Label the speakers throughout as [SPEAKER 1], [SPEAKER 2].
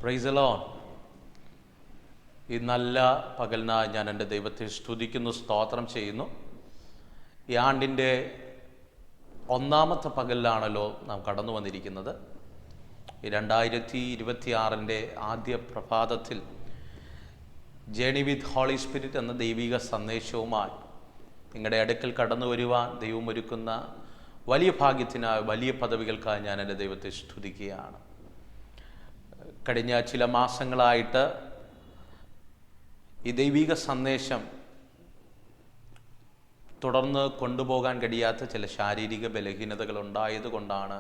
[SPEAKER 1] Praise the Lord. ഈ നല്ല പകലിനായി ഞാൻ എൻ്റെ ദൈവത്തെ സ്തുതിക്കുന്നു, സ്തോത്രം ചെയ്യുന്നു. ഈ ആണ്ടിൻ്റെ ഒന്നാമത്തെ പകലിലാണല്ലോ നാം കടന്നു വന്നിരിക്കുന്നത്. ഈ 2026 ആദ്യ പ്രഭാതത്തിൽ ജേണി വിത്ത് ഹോളി സ്പിരിറ്റ് എന്ന ദൈവിക സന്ദേശവുമായി നിങ്ങളുടെ അടുക്കൽ കടന്നു വരുവാൻ ദൈവം ഒരുക്കുന്ന വലിയ ഭാഗ്യത്തിനായി, വലിയ പദവികൾക്കായി ഞാൻ എൻ്റെ ദൈവത്തെ സ്തുതിക്കുകയാണ്. കഴിഞ്ഞ ചില മാസങ്ങളായിട്ട് ഈ ദൈവിക സന്ദേശം തുടർന്ന് കൊണ്ടുപോകാൻ കഴിയാത്ത ചില ശാരീരിക ബലഹീനതകൾ ഉണ്ടായതുകൊണ്ടാണ്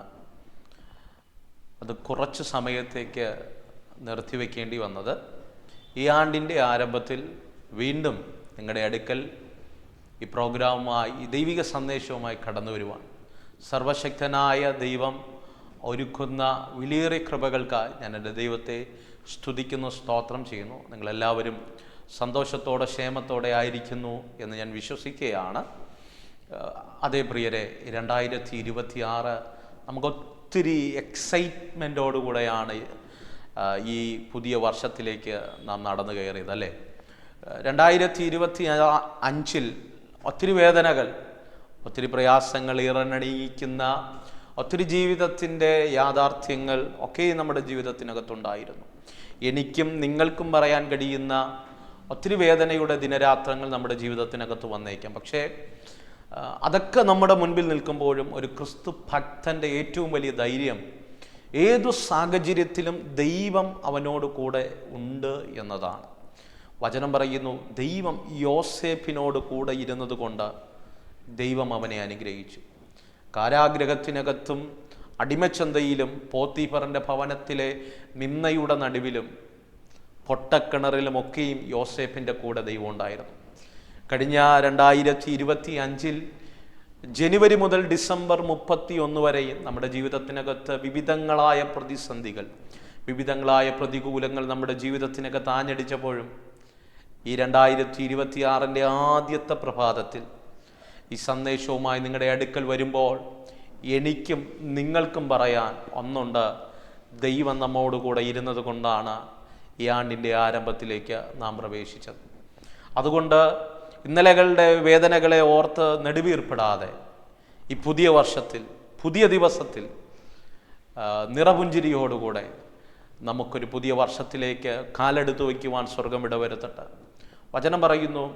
[SPEAKER 1] അത് കുറച്ച് സമയത്തേക്ക് നിർത്തിവെക്കേണ്ടി വന്നത്. ഈ ആണ്ടിൻ്റെ ആരംഭത്തിൽ വീണ്ടും നിങ്ങളുടെ അടുക്കൽ ഈ പ്രോഗ്രാമുമായി, ഈ ദൈവിക സന്ദേശവുമായി കടന്നു വരുവാൻ സർവശക്തനായ ദൈവം ഒരുക്കുന്ന വിലയേറിയ കൃപകൾക്കായി ഞാൻ എൻ്റെ ദൈവത്തെ സ്തുതിക്കുന്നു, സ്തോത്രം ചെയ്യുന്നു. നിങ്ങളെല്ലാവരും സന്തോഷത്തോടെ ക്ഷേമത്തോടെ ആയിരിക്കുന്നു എന്ന് ഞാൻ വിശ്വസിക്കുകയാണ്. അതേ പ്രിയരെ, 2026 നമുക്കൊത്തിരി എക്സൈറ്റ്മെൻറ്റോടുകൂടെയാണ് ഈ പുതിയ വർഷത്തിലേക്ക് നാം നടന്നു കയറിയത്, അല്ലേ? 2025 ഒത്തിരി വേദനകൾ, ഒത്തിരി പ്രയാസങ്ങൾ ഇറനണിയിക്കുന്ന ഒത്തിരി ജീവിതത്തിൻ്റെ യാഥാർത്ഥ്യങ്ങൾ ഒക്കെ നമ്മുടെ ജീവിതത്തിനകത്തുണ്ടായിരുന്നു. എനിക്കും നിങ്ങൾക്കും പറയാൻ കഴിയുന്ന ഒത്തിരി വേദനയുടെ ദിനരാത്രങ്ങൾ നമ്മുടെ ജീവിതത്തിനകത്ത് വന്നേക്കാം. പക്ഷേ അതൊക്കെ നമ്മുടെ മുൻപിൽ നിൽക്കുമ്പോഴും ഒരു ക്രിസ്തു ഭക്തൻ്റെ ഏറ്റവും വലിയ ധൈര്യം ഏതു സാഹചര്യത്തിലും ദൈവം അവനോട് കൂടെ ഉണ്ട് എന്നതാണ്. വചനം പറയുന്നു, ദൈവം യോസേഫിനോട് കൂടെ ഇരുന്നത് കൊണ്ട് ദൈവം അവനെ അനുഗ്രഹിച്ചു. കാരാഗ്രഹത്തിനകത്തും അടിമച്ചന്തയിലും പോത്തീഫറിൻ്റെ ഭവനത്തിലെ നിന്നയുടെ നടുവിലും പൊട്ടക്കിണറിലുമൊക്കെയും യോസേഫിൻ്റെ കൂടെ ദൈവം ഉണ്ടായിരുന്നു. കഴിഞ്ഞ 2025 ജനുവരി മുതൽ ഡിസംബർ 31 വരെയും നമ്മുടെ ജീവിതത്തിനകത്ത് വിവിധങ്ങളായ പ്രതിസന്ധികൾ, വിവിധങ്ങളായ പ്രതികൂലങ്ങൾ നമ്മുടെ ജീവിതത്തിനകത്ത് ആഞ്ഞടിച്ചപ്പോഴും ഈ 2026 ആദ്യത്തെ പ്രഭാതത്തിൽ ഈ സന്ദേശവുമായി നിങ്ങളുടെ അടുക്കൽ വരുമ്പോൾ എനിക്കും നിങ്ങൾക്കും പറയാൻ ഒന്നുണ്ട്. ദൈവം നമ്മോടുകൂടെ ഇരുന്നത് കൊണ്ടാണ് ഈ ആണ്ടിൻ്റെ ആരംഭത്തിലേക്ക് നാം പ്രവേശിച്ചത്. അതുകൊണ്ട് ഇന്നലകളുടെ വേദനകളെ ഓർത്ത് നെടുവീർപ്പെടാതെ ഈ പുതിയ വർഷത്തിൽ, പുതിയ ദിവസത്തിൽ നിറപുഞ്ചിരിയോടുകൂടെ നമുക്കൊരു പുതിയ വർഷത്തിലേക്ക് കാലെടുത്ത് വയ്ക്കുവാൻ സ്വർഗം ഇടവരുത്തട്ടെ. വചനം പറയുന്നു,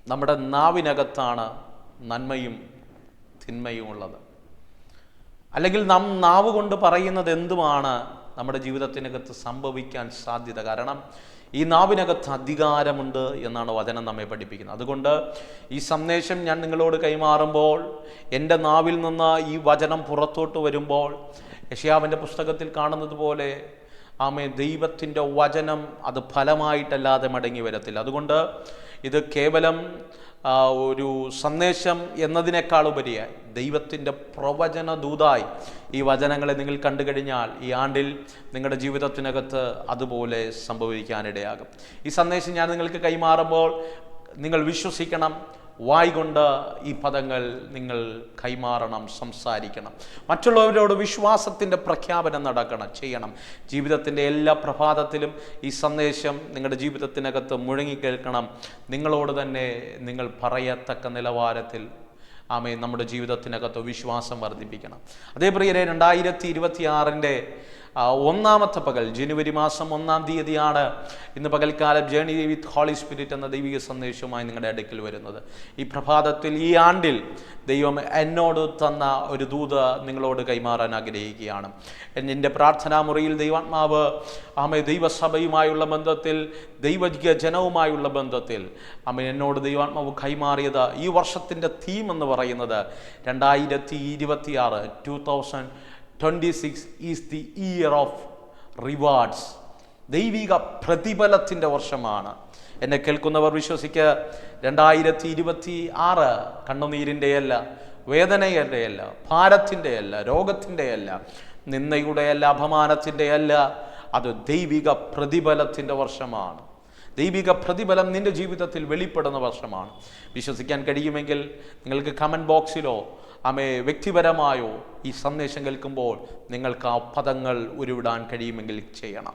[SPEAKER 1] നമ്മുടെ നാവിനകത്താണ് നന്മയും തിന്മയും ഉള്ളത്. അല്ലെങ്കിൽ നാം നാവ് കൊണ്ട് പറയുന്നത് എന്തുമാണ് നമ്മുടെ ജീവിതത്തിനകത്ത് സംഭവിക്കാൻ സാധ്യത. കാരണം ഈ നാവിനകത്ത് അധികാരമുണ്ട് എന്നാണ് വചനം നമ്മെ പഠിപ്പിക്കുന്നത്. അതുകൊണ്ട് ഈ സന്ദേശം ഞാൻ നിങ്ങളോട് കൈമാറുമ്പോൾ, എൻ്റെ നാവിൽ നിന്ന് ഈ വചനം പുറത്തോട്ട് വരുമ്പോൾ, യെശയ്യാവിൻ്റെ പുസ്തകത്തിൽ കാണുന്നത് പോലെ ദൈവത്തിൻ്റെ വചനം അത് ഫലമായിട്ടല്ലാതെ മടങ്ങി വരത്തില്ല. അതുകൊണ്ട് ഇത് കേവലം ഒരു സന്ദേശം എന്നതിനേക്കാൾ ഉപരിയായി ദൈവത്തിൻ്റെ പ്രവചന ദൂതായി ഈ വചനങ്ങളെ നിങ്ങൾ കണ്ടു കഴിഞ്ഞാൽ ഈ ആണ്ടിൽ നിങ്ങളുടെ ജീവിതത്തിനകത്ത് അതുപോലെ സംഭവിക്കാനിടയാകും. ഈ സന്ദേശം ഞാൻ നിങ്ങൾക്ക് കൈമാറുമ്പോൾ നിങ്ങൾ വിശ്വസിക്കണം, വായ്കൊണ്ട് ഈ പദങ്ങൾ നിങ്ങൾ കൈമാറണം, സംസാരിക്കണം. മറ്റുള്ളവരോട് വിശ്വാസത്തിൻ്റെ പ്രഖ്യാപനം ചെയ്യണം. ജീവിതത്തിൻ്റെ എല്ലാ പ്രഭാതത്തിലും ഈ സന്ദേശം നിങ്ങളുടെ ജീവിതത്തിനകത്ത് മുഴങ്ങിക്കേൾക്കണം. നിങ്ങളോട് തന്നെ നിങ്ങൾ പറയത്തക്ക നിലവാരത്തിൽ നമ്മുടെ ജീവിതത്തിനകത്ത് വിശ്വാസം വർദ്ധിപ്പിക്കണം. അതേ പ്രിയരെ, 2026 ഒന്നാമത്തെ പകൽ, ജനുവരി മാസം 1-ാം തീയതിയാണ് ഇന്ന് പകൽക്കാലം ജേണി വിത്ത് ഹോളി സ്പിരിറ്റ് എന്ന ദൈവിക സന്ദേശവുമായി നിങ്ങളുടെ അടുക്കൽ വരുന്നത്. ഈ പ്രഭാതത്തിൽ, ഈ ആണ്ടിൽ ദൈവം എന്നോട് തന്ന ഒരു ദൂത് നിങ്ങളോട് കൈമാറാൻ ആഗ്രഹിക്കുകയാണ്. എൻ്റെ പ്രാർത്ഥനാ മുറിയിൽ ദൈവാത്മാവ് ദൈവസഭയുമായുള്ള ബന്ധത്തിൽ, ദൈവിക ജനവുമായുള്ള ബന്ധത്തിൽ എന്നോട് ദൈവാത്മാവ് കൈമാറിയത്, ഈ വർഷത്തിൻ്റെ തീം എന്ന് പറയുന്നത് 2026 is the year of rewards. ദൈവിക പ്രതിഫലത്തിൻ്റെ വർഷമാണ്. എന്നെ കേൾക്കുന്നവർ വിശ്വസിക്കുക, 2026 കണ്ണുനീരിൻ്റെയല്ല, വേദനയുടെയല്ല, ഭാരത്തിൻ്റെയല്ല, രോഗത്തിൻ്റെയല്ല, നിന്ദയുടെയല്ല, അപമാനത്തിൻ്റെയല്ല, അത് ദൈവിക പ്രതിഫലത്തിൻ്റെ വർഷമാണ്. ദൈവിക പ്രതിഫലം നിൻ്റെ ജീവിതത്തിൽ വെളിപ്പെടുന്ന വർഷമാണ്. വിശ്വസിക്കാൻ കഴിയുമെങ്കിൽ നിങ്ങൾക്ക് കമൻറ്റ് ബോക്സിലോ വ്യക്തിപരമായോ ഈ സന്ദേശം കേൾക്കുമ്പോൾ നിങ്ങൾക്ക് ആ പദങ്ങൾ ഉരുവിടാൻ കഴിയുമെങ്കിൽ ചെയ്യണം.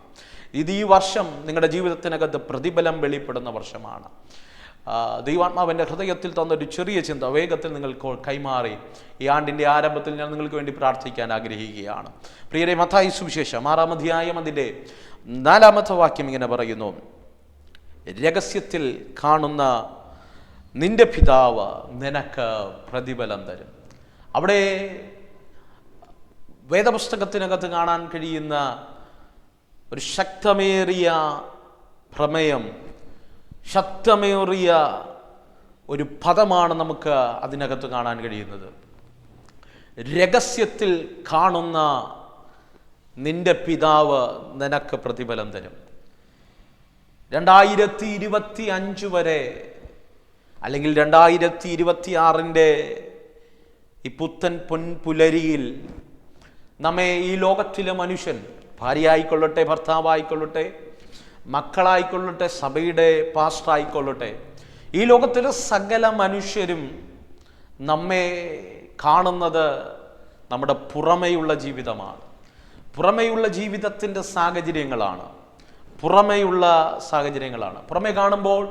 [SPEAKER 1] ഇത് ഈ വർഷം നിങ്ങളുടെ ജീവിതത്തിനകത്ത് പ്രതിഫലം വെളിപ്പെടുന്ന വർഷമാണ്. ദൈവാത്മാവിൻ്റെ ഹൃദയത്തിൽ തന്നൊരു ചെറിയ ചിന്ത വേഗത്തിൽ നിങ്ങൾക്ക് കൈമാറി ഈ ആണ്ടിൻ്റെ ആരംഭത്തിൽ ഞാൻ നിങ്ങൾക്ക് വേണ്ടി പ്രാർത്ഥിക്കാൻ ആഗ്രഹിക്കുകയാണ്. പ്രിയരെ, മത്തായി സുവിശേഷം 6-ാം അധ്യായം അതിൻ്റെ 4-ാമത്തെ വാക്യം ഇങ്ങനെ പറയുന്നു: രഹസ്യത്തിൽ കാണുന്ന നിന്റെ പിതാവ് നിനക്ക് പ്രതിഫലം തരും. അവിടെ വേദപുസ്തകത്തിനകത്ത് കാണാൻ കഴിയുന്ന ഒരു ശക്തമേറിയ പ്രമേയം, ശക്തമേറിയ ഒരു പദമാണ് നമുക്ക് അതിനകത്ത് കാണാൻ കഴിയുന്നത്. രഹസ്യത്തിൽ കാണുന്ന നിന്റെ പിതാവ് നിനക്ക് പ്രതിഫലം തരും. 2025 വരെ അല്ലെങ്കിൽ 2026 ഈ പുത്തൻ പൊൻപുലരിയിൽ നമ്മെ ഈ ലോകത്തിലെ മനുഷ്യൻ, ഭാര്യ ആയിക്കൊള്ളട്ടെ, ഭർത്താവായിക്കൊള്ളട്ടെ, മക്കളായിക്കൊള്ളട്ടെ, സഭയുടെ പാസ്റ്ററായിക്കൊള്ളട്ടെ, ഈ ലോകത്തിലെ സകല മനുഷ്യരും നമ്മെ കാണുന്നത് നമ്മുടെ പുറമേയുള്ള ജീവിതമാണ്, പുറമേയുള്ള ജീവിതത്തിൻ്റെ സാഹചര്യങ്ങളാണ്. പുറമേ കാണുമ്പോൾ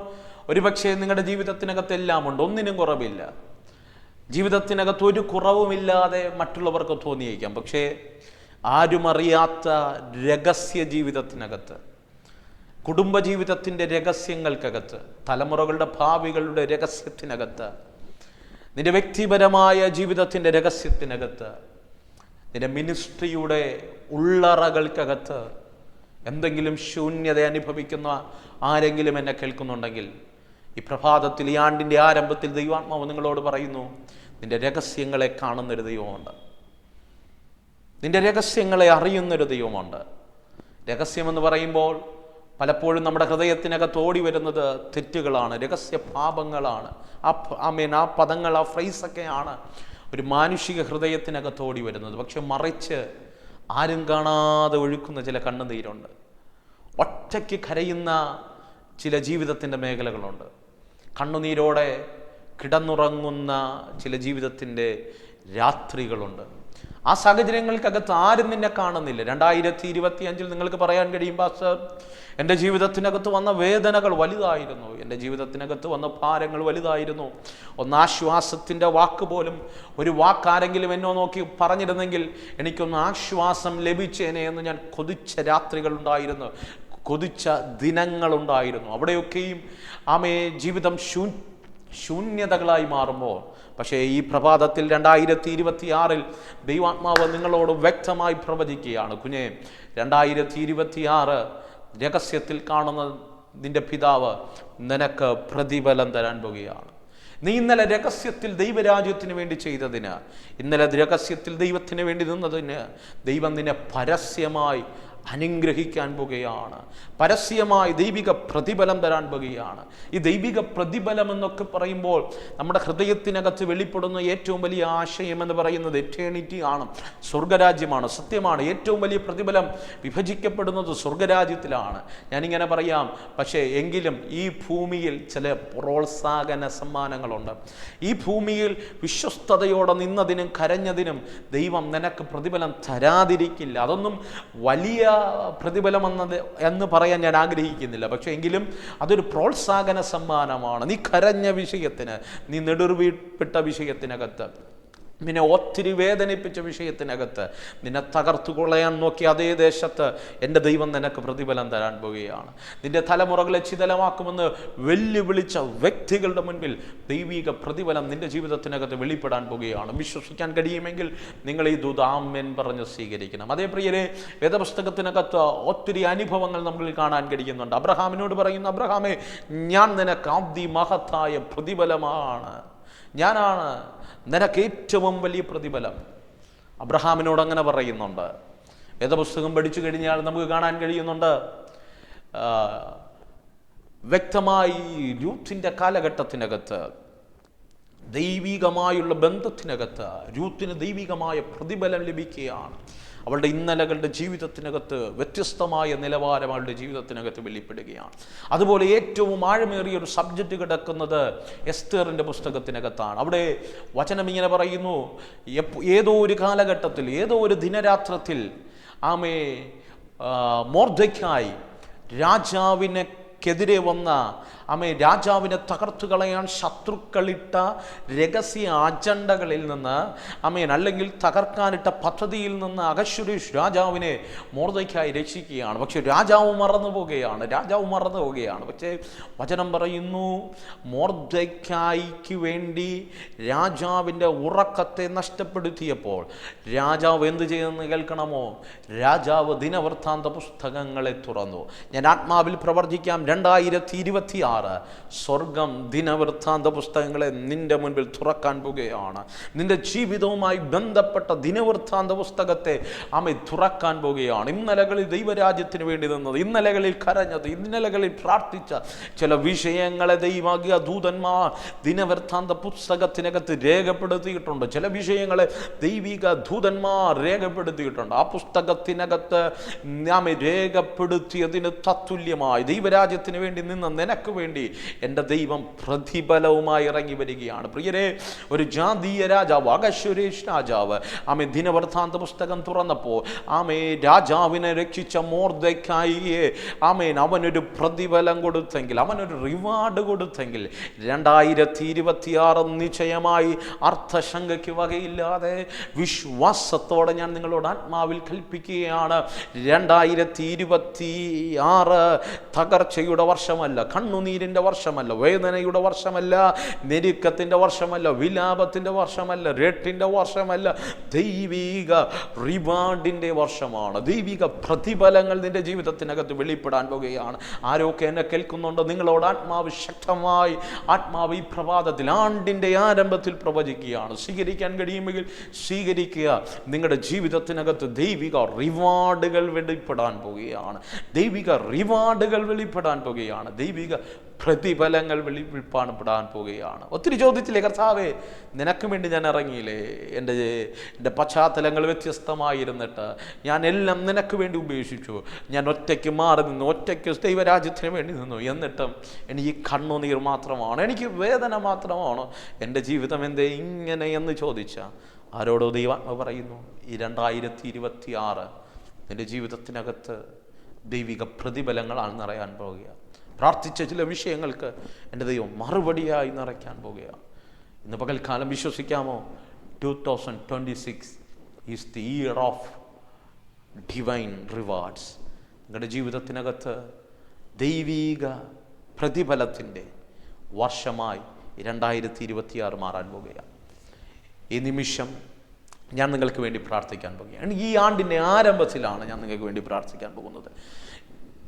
[SPEAKER 1] ഒരുപക്ഷെ നിങ്ങളുടെ ജീവിതത്തിനകത്ത് എല്ലാം ഉണ്ട്, ഒന്നിനും കുറവില്ല. ജീവിതത്തിനകത്ത് ഒരു കുറവുമില്ലാതെ മറ്റുള്ളവർക്ക് തോന്നിയേക്കാം. പക്ഷേ ആരുമറിയാത്ത രഹസ്യ ജീവിതത്തിനകത്ത്, കുടുംബജീവിതത്തിൻ്റെ രഹസ്യങ്ങൾക്കകത്ത്, തലമുറകളുടെ ഭാവികളുടെ രഹസ്യത്തിനകത്ത്, നിന്റെ വ്യക്തിപരമായ ജീവിതത്തിൻ്റെ രഹസ്യത്തിനകത്ത്, നിന്റെ മിനിസ്ട്രിയുടെ ഉള്ളറകൾക്കകത്ത് എന്തെങ്കിലും ശൂന്യത അനുഭവിക്കുന്ന ആരെങ്കിലും എന്നെ കേൾക്കുന്നുണ്ടെങ്കിൽ ഈ പ്രഭാതത്തിൽ, ഈ ആണ്ടിൻ്റെ ആരംഭത്തിൽ ദൈവാത്മാവ് നിങ്ങളോട് പറയുന്നു: നിന്റെ രഹസ്യങ്ങളെ കാണുന്നൊരു ദൈവമുണ്ട്, നിന്റെ രഹസ്യങ്ങളെ അറിയുന്നൊരു ദൈവമുണ്ട്. രഹസ്യമെന്ന് പറയുമ്പോൾ പലപ്പോഴും നമ്മുടെ ഹൃദയത്തിനകത്ത് ഓടി വരുന്നത് തെറ്റുകളാണ്, രഹസ്യ പാപങ്ങളാണ്. ആ പദങ്ങൾ, ആ ഫ്രൈസൊക്കെയാണ് ഒരു മാനുഷിക ഹൃദയത്തിനകത്ത് ഓടി വരുന്നത്. പക്ഷെ മറിച്ച് ആരും കാണാതെ ഒഴുക്കുന്ന ചില കണ്ണുനീരുണ്ട്, ഒറ്റയ്ക്ക് കരയുന്ന ചില ജീവിതത്തിൻ്റെ മേഖലകളുണ്ട്, കണ്ണുനീരോടെ കിടന്നുറങ്ങുന്ന ചില ജീവിതത്തിൻ്റെ രാത്രികളുണ്ട്. ആ സാഹചര്യങ്ങൾക്കകത്ത് ആരും നിന്നെ കാണുന്നില്ല. 2025 നിങ്ങൾക്ക് പറയാൻ കഴിയും, പാസ്റ്റർ, എൻ്റെ ജീവിതത്തിനകത്ത് വന്ന വേദനകൾ വലുതായിരുന്നു, എൻ്റെ ജീവിതത്തിനകത്ത് വന്ന ഭാരങ്ങൾ വലുതായിരുന്നു. ഒന്നാശ്വാസത്തിൻ്റെ വാക്ക് പോലും, ഒരു വാക്കാരെങ്കിലും എന്നെ നോക്കി പറഞ്ഞിരുന്നെങ്കിൽ എനിക്കൊന്ന് ആശ്വാസം ലഭിച്ചേനെ എന്ന് ഞാൻ കൊതിച്ച രാത്രികളുണ്ടായിരുന്നു, കൊതിച്ച ദിനങ്ങളുണ്ടായിരുന്നു. അവിടെയൊക്കെയും ജീവിതം ശൂന്യതകളായി മാറുമ്പോൾ, പക്ഷേ ഈ പ്രഭാതത്തിൽ 2026 ദൈവാത്മാവ് നിങ്ങളോട് വ്യക്തമായി പ്രവചിക്കുകയാണ്: കുഞ്ഞെ, 2026 രഹസ്യത്തിൽ കാണുന്ന നിന്റെ പിതാവ് നിനക്ക് പ്രതിഫലം തരാൻ പോകുകയാണ്. നീ ഇന്നലെ രഹസ്യത്തിൽ ദൈവരാജ്യത്തിന് വേണ്ടി ചെയ്തതിന്, ഇന്നലെ രഹസ്യത്തിൽ ദൈവത്തിന് വേണ്ടി നിന്നതിന് ദൈവം നിന്നെ പരസ്യമായി അനുഗ്രഹിക്കാൻ പോകുകയാണ്, പരസ്യമായി ദൈവിക പ്രതിഫലം തരാൻ പോകുകയാണ്. ഈ ദൈവിക പ്രതിഫലം എന്നൊക്കെ പറയുമ്പോൾ നമ്മുടെ ഹൃദയത്തിനകത്ത് വെളിപ്പെടുന്ന ഏറ്റവും വലിയ ആശയം എന്ന് പറയുന്നത് എറ്റേണിറ്റി ആണ്, സ്വർഗരാജ്യമാണ്. സത്യമാണ്, ഏറ്റവും വലിയ പ്രതിഫലം വിഭജിക്കപ്പെടുന്നത് സ്വർഗരാജ്യത്തിലാണ്. ഞാനിങ്ങനെ പറയാം, പക്ഷേ എങ്കിലും ഈ ഭൂമിയിൽ ചില പ്രോത്സാഹന സമ്മാനങ്ങളുണ്ട്. ഈ ഭൂമിയിൽ വിശ്വസ്തയോടെ നിന്നതിനും കരഞ്ഞതിനും ദൈവം നിനക്ക് പ്രതിഫലം തരാതിരിക്കില്ല. അതൊന്നും വലിയ പ്രതിഫലം എന്ന് പറയാൻ ഞാൻ ആഗ്രഹിക്കുന്നില്ല. പക്ഷെ എങ്കിലും അതൊരു പ്രോത്സാഹന സമ്മാനമാണ്. നീ കരഞ്ഞ വിഷയത്തിന്, നീ നെടുർവീഴ്പിട്ട വിഷയത്തിനകത്ത്, നിന്നെ ഒത്തിരി വേദനിപ്പിച്ച വിഷയത്തിനകത്ത്, നിന്നെ തകർത്തു കൊള്ളയാൻ നോക്കി അതേ ദേശത്ത് എൻ്റെ ദൈവം നിനക്ക് പ്രതിഫലം തരാൻ പോവുകയാണ്. നിന്റെ തലമുറകളെ ചിതലമാക്കുമെന്ന് വെല്ലുവിളിച്ച വ്യക്തികളുടെ മുൻപിൽ ദൈവിക പ്രതിഫലം നിന്റെ ജീവിതത്തിനകത്ത് വെളിപ്പെടാൻ പോവുകയാണ്. വിശ്വസിക്കാൻ കഴിയുമെങ്കിൽ നിങ്ങൾ ഈ ദൂതാമേൻ പറഞ്ഞ് സ്വീകരിക്കണം. അതേ പ്രിയരെ, വേദപുസ്തകത്തിനകത്ത് ഒത്തിരി അനുഭവങ്ങൾ നമ്മൾ കാണാൻ കഴിയുന്നുണ്ട്. അബ്രഹാമിനോട് പറയുന്നു: അബ്രഹാമേ, ഞാൻ നിനക്ക് അതിമഹത്തായ പ്രതിഫലമാണ്, ഞാനാണ് നിനക്ക് ഏറ്റവും വലിയ പ്രതിഫലം. അബ്രഹാമിനോട് അങ്ങനെ പറയുന്നുണ്ട്. വേദപുസ്തകം പഠിച്ചു കഴിഞ്ഞാൽ നമുക്ക് കാണാൻ കഴിയുന്നുണ്ട്, വ്യക്തമായി രൂത്തിൻ്റെ കാലഘട്ടത്തിനകത്ത്, ദൈവികമായുള്ള ബന്ധത്തിനകത്ത് രൂത്തിന് ദൈവികമായ പ്രതിഫലം ലഭിക്കുകയാണ്. അവളുടെ ഇന്നലകളുടെ ജീവിതത്തിനകത്ത് വ്യത്യസ്തമായ നിലവാരം അവളുടെ ജീവിതത്തിനകത്ത് വെളിപ്പെടുകയാണ്. അതുപോലെ ഏറ്റവും ആഴമേറിയ ഒരു സബ്ജക്റ്റ് കിടക്കുന്നത് എസ്തേറിൻ്റെ പുസ്തകത്തിനകത്താണ്. അവിടെ വചനം ഇങ്ങനെ പറയുന്നു, ഏതോ ഒരു കാലഘട്ടത്തിൽ, ഏതോ ഒരു ദിനരാത്രത്തിൽ മൊർദെഖായി രാജാവിനെതിരെ വന്ന രാജാവിനെ തകർത്തു കളയാൻ ശത്രുക്കളിട്ട രഹസ്യ അജണ്ടകളിൽ നിന്ന് അല്ലെങ്കിൽ തകർക്കാനിട്ട പദ്ധതിയിൽ നിന്ന് അഹശ്വേരോശ് രാജാവിനെ മൊർദെഖായി രക്ഷിക്കുകയാണ്. പക്ഷെ രാജാവ് മറന്നു പോവുകയാണ്. പക്ഷേ വചനം പറയുന്നു, മൊർദെഖായിക്ക് വേണ്ടി രാജാവിൻ്റെ ഉറക്കത്തെ നഷ്ടപ്പെടുത്തിയപ്പോൾ രാജാവ് എന്ത് ചെയ്യുമെന്ന് കേൾക്കണമോ? രാജാവ് ദിനവൃത്താന്ത പുസ്തകങ്ങളെ തുറന്നു. ഞാൻ ആത്മാവിൽ പ്രവർത്തിക്കാം, 2026 സ്വർഗം ദിനവൃത്താന്ത പുസ്തകങ്ങളെ നിന്റെ മുൻപിൽ തുറക്കാൻ പോകുകയാണ്. നിന്റെ ജീവിതവുമായി ബന്ധപ്പെട്ട ദിനവൃത്താന്ത പുസ്തകത്തെ തുറക്കാൻ പോകുകയാണ്. ഇന്നലകളിൽ ദൈവരാജ്യത്തിന് വേണ്ടി നിന്നത്, ഇന്നലകളിൽ കരഞ്ഞത്, ഇന്നലകളിൽ പ്രാർത്ഥിച്ച ചില വിഷയങ്ങളെ ദൈവാഗ്യ ദൂതന്മാർ ദിനവൃത്താന്ത പുസ്തകത്തിനകത്ത് രേഖപ്പെടുത്തിയിട്ടുണ്ട്. ചില വിഷയങ്ങളെ ദൈവിക ദൂതന്മാർ രേഖപ്പെടുത്തിയിട്ടുണ്ട്. ആ പുസ്തകത്തിനകത്ത് രേഖപ്പെടുത്തിയതിന് തത്തുല്യമായി ദൈവരാജ്യത്തിന് വേണ്ടി നിന്ന് നിനക്ക് വേണ്ടി എൻ്റെ ദൈവം പ്രതിഫലവുമായി ഇറങ്ങി വരികയാണ്. പ്രിയരെ, ഒരു ജാതീയ രാജാവ് അഹശ്വേരോശ് രാജാവ് ദിനവൃത്താന്ത പുസ്തകം തുറന്നപ്പോൾ രാജാവിനെ രക്ഷിച്ച മൊർദെഖായിയെ അവനൊരു പ്രതിഫലം കൊടുത്തെങ്കിൽ, അവനൊരു റിവാർഡ് കൊടുത്തെങ്കിൽ 2026 നിശ്ചയമായി അർത്ഥശങ്കയ്ക്ക് വകയില്ലാതെ വിശ്വാസത്തോടെ ഞാൻ നിങ്ങളോട് ആത്മാവിൽ കൽപ്പിക്കുകയാണ്, 2026 തകർച്ചയുടെ വർഷമല്ല, കണ്ണുനീരിൻ്റെ വർഷമല്ല, വേദനയുടെ വർഷമല്ല, ഞെരുക്കത്തിൻ്റെ വർഷമല്ല, വിലാപത്തിൻ്റെ വർഷമല്ല, രട്ടിൻ്റെ വർഷമല്ല, ദൈവിക റിവാർഡിൻ്റെ വർഷമാണ്. ദൈവിക പ്രതിഫലങ്ങൾ നിന്റെ ജീവിതത്തിനകത്ത് വെളിപ്പെടാൻ പോകുകയാണ്. ആരൊക്കെ എന്നെ കേൾക്കുന്നുണ്ടോ, നിങ്ങളോട് ആത്മാവ് ശക്തമായി ഈ പ്രഭാതത്തിൽ ആണ്ടിൻ്റെ ആരംഭത്തിൽ പ്രവചിക്കുകയാണ്. സ്വീകരിക്കാൻ കഴിയുമെങ്കിൽ സ്വീകരിക്കുക. നിങ്ങളുടെ ജീവിതത്തിനകത്ത് ദൈവിക റിവാർഡുകൾ വെളിപ്പെടാൻ പോകുകയാണ്. ദൈവിക റിവാർഡുകൾ വെളിപ്പെടാൻ പോകുകയാണ്. ദൈവിക പ്രതിഫലങ്ങൾ വെളിപ്പെടാൻ പോവുകയാണ്. ഒത്തിരി ചോദിച്ചില്ലേ, കർത്താവേ നിനക്ക് വേണ്ടി ഞാൻ ഇറങ്ങിയില്ലേ, എൻ്റെ പശ്ചാത്തലങ്ങൾ വ്യത്യസ്തമായിരുന്നിട്ട് ഞാൻ എല്ലാം നിനക്ക് വേണ്ടി ഉപേക്ഷിച്ചു, ഞാൻ ഒറ്റയ്ക്ക് മാറി നിന്നു, ഒറ്റയ്ക്ക് ദൈവരാജ്യത്തിന് വേണ്ടി നിന്നു, എന്നിട്ടും എനിക്ക് കണ്ണുനീർ മാത്രമാണ്, എനിക്ക് വേദന മാത്രമാണ്, എൻ്റെ ജീവിതം എന്തേ ഇങ്ങനെ എന്ന് ചോദിച്ച ആരോടോ ദൈവാത്മ പറയുന്നു, ഈ 2026 നിൻ്റെ ജീവിതത്തിനകത്ത് ദൈവിക പ്രതിഫലങ്ങളാണ് നിറയാൻ പോവുക. പ്രാർത്ഥിച്ച ചില വിഷയങ്ങൾക്ക് എൻ്റെ ദൈവം മറുപടിയായി നിറയ്ക്കാൻ പോകുകയാണ്. ഇന്ന് പകൽക്കാലം വിശ്വസിക്കാമോ? 2026 is the year of divine rewards. നിങ്ങളുടെ ജീവിതത്തിനകത്ത് ദൈവിക പ്രതിഫലത്തിൻ്റെ വർഷമായി 2026 മാറാൻ പോകുകയാണ്. ഈ നിമിഷം ഞാൻ നിങ്ങൾക്ക് വേണ്ടി പ്രാർത്ഥിക്കാൻ പോകുകയാണ്. ഈ ആണ്ടിൻ്റെ ആരംഭത്തിലാണ് ഞാൻ നിങ്ങൾക്ക് വേണ്ടി പ്രാർത്ഥിക്കാൻ പോകുന്നത്.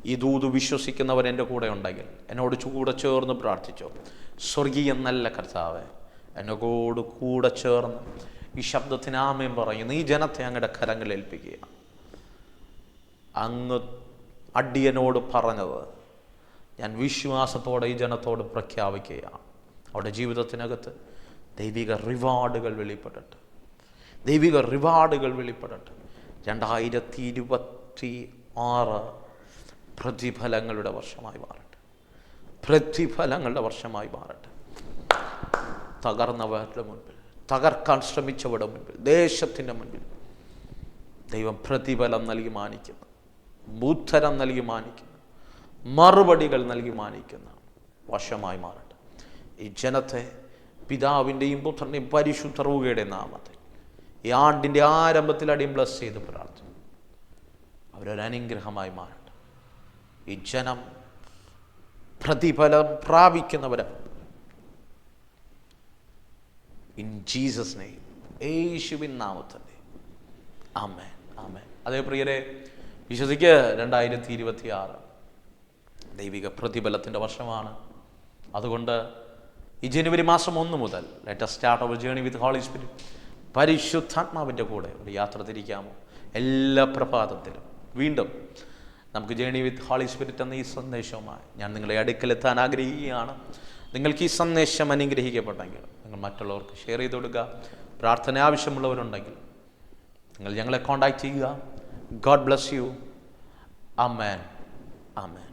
[SPEAKER 1] ഈ ദൂത് വിശ്വസിക്കുന്നവർ എൻ്റെ കൂടെ ഉണ്ടെങ്കിൽ എന്നോട് കൂടെ ചേർന്ന് പ്രാർത്ഥിച്ചോ. സ്വർഗീയ നല്ല കർത്താവേ, എന്നോട് കൂടെ ചേർന്ന് ഈ ശബ്ദത്തിന് ആമേൻ പറയുന്നു. ഈ ജനത്തെ അങ്ങയുടെ കരങ്ങളിൽ ഏൽപ്പിക്കുക. അങ്ങ് അടിയനോട് പറഞ്ഞത് ഞാൻ വിശ്വാസത്തോടെ ഈ ജനത്തോട് പ്രഖ്യാപിക്കുകയാണ്. അവരുടെ ജീവിതത്തിനകത്ത് ദൈവിക റിവാർഡുകൾ വെളിപ്പെടട്ടെ. 2026 പ്രതിഫലങ്ങളുടെ വർഷമായി മാറട്ടെ. തകർന്നവരുടെ മുൻപിൽ, തകർക്കാൻ ശ്രമിച്ചവരുടെ മുൻപിൽ, ദേശത്തിൻ്റെ മുൻപിൽ ദൈവം പ്രതിഫലം നൽകി മാനിക്കുന്നു, ഉത്തരം നൽകി മാനിക്കുന്നു, മറുപടികൾ നൽകി മാനിക്കുന്ന വർഷമായി മാറട്ടെ. ഈ ജനത്തെ പിതാവിൻ്റെയും പുത്രൻ്റെയും പരിശുദ്ധ റൂഹയുടെ നാമത്തിൽ ഈ ആണ്ടിൻ്റെ ആരംഭത്തിൽ അടിയും ബ്ലസ് ചെയ്ത് പ്രാർത്ഥിക്കും. അവരൊരനുഗ്രഹമായി മാറട്ടെ. ഈ ജനം പ്രതിഫലം പ്രാപിക്കുന്നവരാണ്. ഇൻ ജീസസ് നെയിം, യേശുവിൻ നാമത്തിൽ ആമേൻ, ആമേൻ. അതേ പ്രിയരെ, വിശ്വസിക്ക് 2026 ദൈവിക പ്രതിഫലത്തിൻ്റെ വർഷമാണ്. അതുകൊണ്ട് ഈ ജനുവരി മാസം 1 മുതൽ let us start our journey with Holy Spirit. പരിശുദ്ധാത്മാവിൻ്റെ കൂടെ ഒരു യാത്ര തിരിക്കാമോ? എല്ലാ പ്രഭാതത്തിലും വീണ്ടും നമുക്ക് ജേണി വിത്ത് ഹോളി സ്പിരിറ്റ് എന്ന ഈ സന്ദേശവുമായി ഞാൻ നിങ്ങളെ അടുക്കലെത്താൻ ആഗ്രഹിക്കുകയാണ്. നിങ്ങൾക്ക് ഈ സന്ദേശം അനുഗ്രഹിക്കപ്പെട്ടെങ്കിൽ നിങ്ങൾ മറ്റുള്ളവർക്ക് ഷെയർ ചെയ്ത് കൊടുക്കുക. പ്രാർത്ഥന ആവശ്യമുള്ളവരുണ്ടെങ്കിൽ നിങ്ങൾ ഞങ്ങളെ കോൺടാക്റ്റ് ചെയ്യുക. God bless you. Amen. Amen.